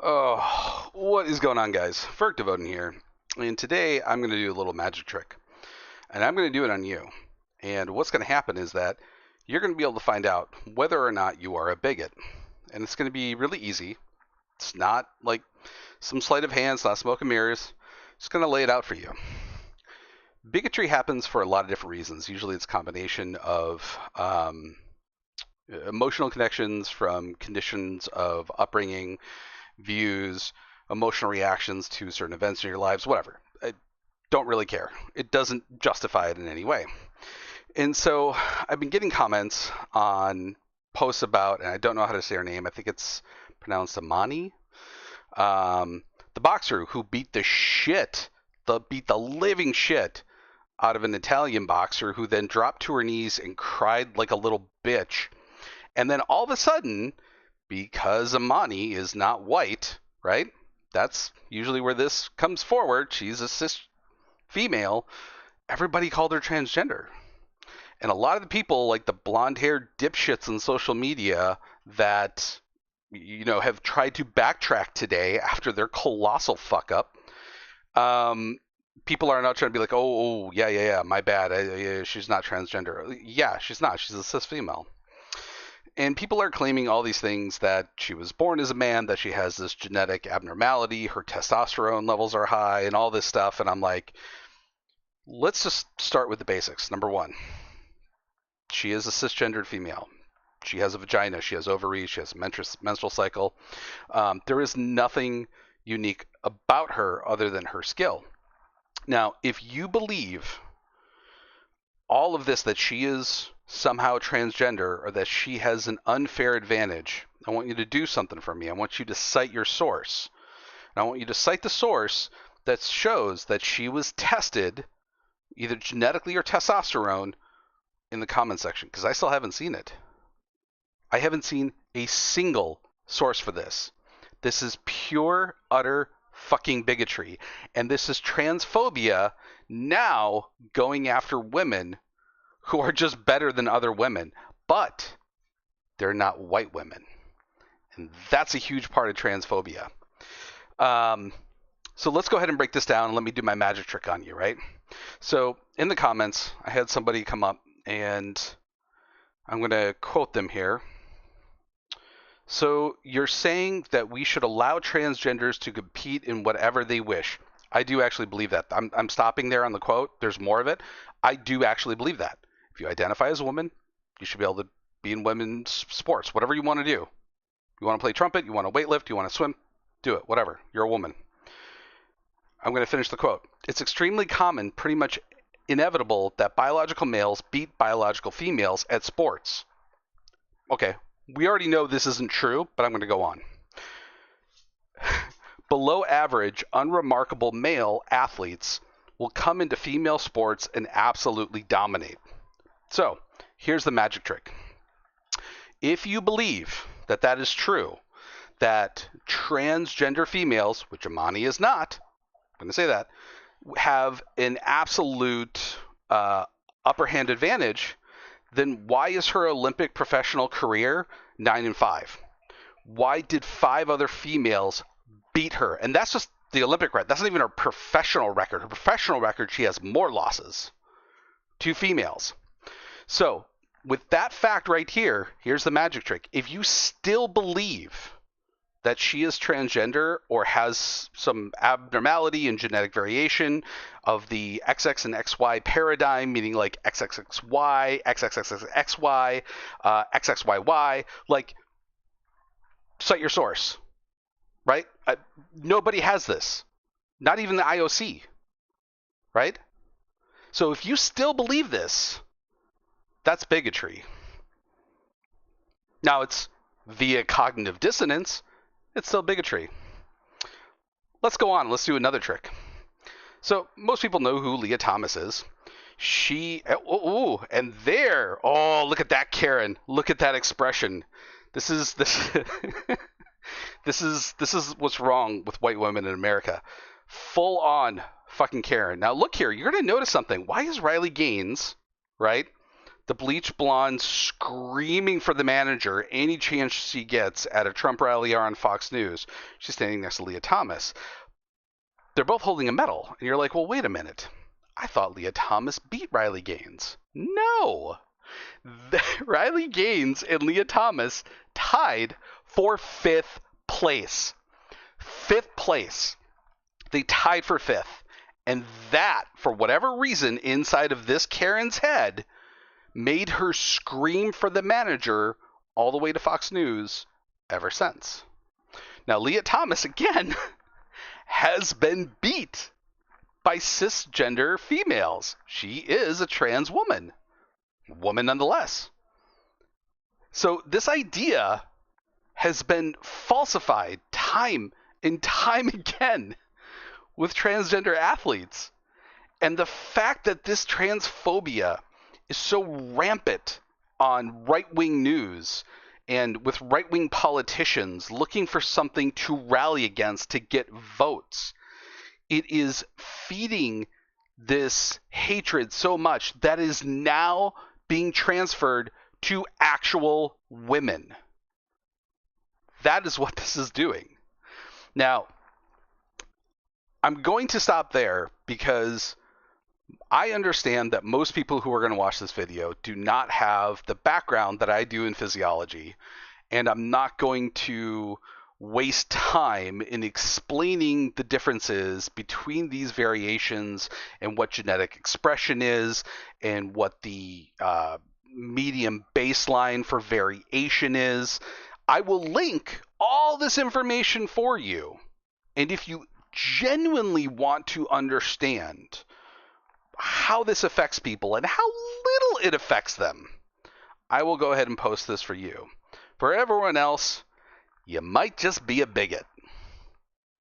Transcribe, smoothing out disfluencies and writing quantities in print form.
Oh, what is going on, guys? Ferk Devotin here, and today I'm going to do a little magic trick, and I'm going to do it on you. And what's going to happen is that you're going to be able to find out whether or not you are a bigot, and it's going to be really easy. It's not like some sleight of hand, it's not smoke and mirrors. Just going to lay it out for you. Bigotry happens for a lot of different reasons. Usually, it's a combination of emotional connections from conditions of upbringing, views, emotional reactions to certain events in your lives, whatever. I don't really care. It doesn't justify it in any way. And so I've been getting comments on posts about, and I don't know how to say her name. I think it's pronounced Zamani, the boxer who beat the living shit out of an Italian boxer who then dropped to her knees and cried like a little bitch. And then all of a sudden, because Zamani is not white, right? That's usually where this comes forward. She's a cis female. Everybody called her transgender. And a lot of the people, like the blonde-haired dipshits on social media that, have tried to backtrack today after their colossal fuck up, people are now trying to be like, yeah, my bad. She's not transgender. Yeah, she's not. She's a cis female. And people are claiming all these things, that she was born as a man, that she has this genetic abnormality, her testosterone levels are high, and all this stuff. And I'm like, let's just start with the basics. Number one, she is a cisgendered female. She has a vagina, she has ovaries, she has a menstrual cycle. There is nothing unique about her other than her skill. Now, if you believe all of this, that she is somehow transgender or that she has an unfair advantage, I want you to do something for me. I want you to cite your source. And I want you to cite the source that shows that she was tested either genetically or testosterone in the comment section, because I still haven't seen it. I haven't seen a single source for this. This is pure, utter fucking bigotry. And this is transphobia now going after women who are just better than other women, but they're not white women. And that's a huge part of transphobia. So let's go ahead and break this down and let me do my magic trick on you, right? So in the comments, I had somebody come up, and I'm going to quote them here. So you're saying that we should allow transgenders to compete in whatever they wish. I do actually believe that. I'm stopping there on the quote. There's more of it. I do actually believe that. If you identify as a woman, you should be able to be in women's sports, whatever you want to do. You want to play trumpet, you want to weightlift, you want to swim, do it, whatever. You're a woman. I'm going to finish the quote. It's extremely common, pretty much inevitable, that biological males beat biological females at sports. Okay, we already know this isn't true, but I'm going to go on. Below average, unremarkable male athletes will come into female sports and absolutely dominate. So, here's the magic trick. If you believe that that is true, that transgender females, which Amani is not, I'm going to say that, have an absolute upper hand advantage, then why is her Olympic professional career 9-5? Why did 5 other females beat her? And that's just the Olympic record. That's not even her professional record. Her professional record, she has more losses. 2 females. So, with that fact right here, here's the magic trick. If you still believe that she is transgender or has some abnormality in genetic variation of the XX and XY paradigm, meaning like XXXY, XXXXY, XXYY, like, cite your source, right? Nobody has this, not even the IOC, right? So if you still believe this, that's bigotry. Now, it's via cognitive dissonance. It's still bigotry. Let's go on. Let's do another trick. So most people know who Leah Thomas is. And there. Oh, look at that, Karen. Look at that expression. This is what's wrong with white women in America. Full on fucking Karen. Now look here. You're gonna notice something. Why is Riley Gaines, right, the bleach blonde screaming for the manager any chance she gets at a Trump rally or on Fox News. She's standing next to Leah Thomas. They're both holding a medal. And you're like, well, wait a minute. I thought Leah Thomas beat Riley Gaines. No. Riley Gaines and Leah Thomas tied for 5th place. 5th place. They tied for 5th. And that, for whatever reason, inside of this Karen's head, made her scream for the manager all the way to Fox News ever since. Now, Leah Thomas, again, has been beat by cisgender females. She is a trans woman. Woman nonetheless. So this idea has been falsified time and time again with transgender athletes. And the fact that this transphobia is so rampant on right-wing news and with right-wing politicians looking for something to rally against to get votes, it is feeding this hatred so much that is now being transferred to actual women. That is what this is doing. Now, I'm going to stop there because I understand that most people who are going to watch this video do not have the background that I do in physiology, and I'm not going to waste time in explaining the differences between these variations and what genetic expression is and what the medium baseline for variation is. I will link all this information for you. And if you genuinely want to understand how this affects people and how little it affects them, I will go ahead and post this for you. For everyone else, you might just be a bigot.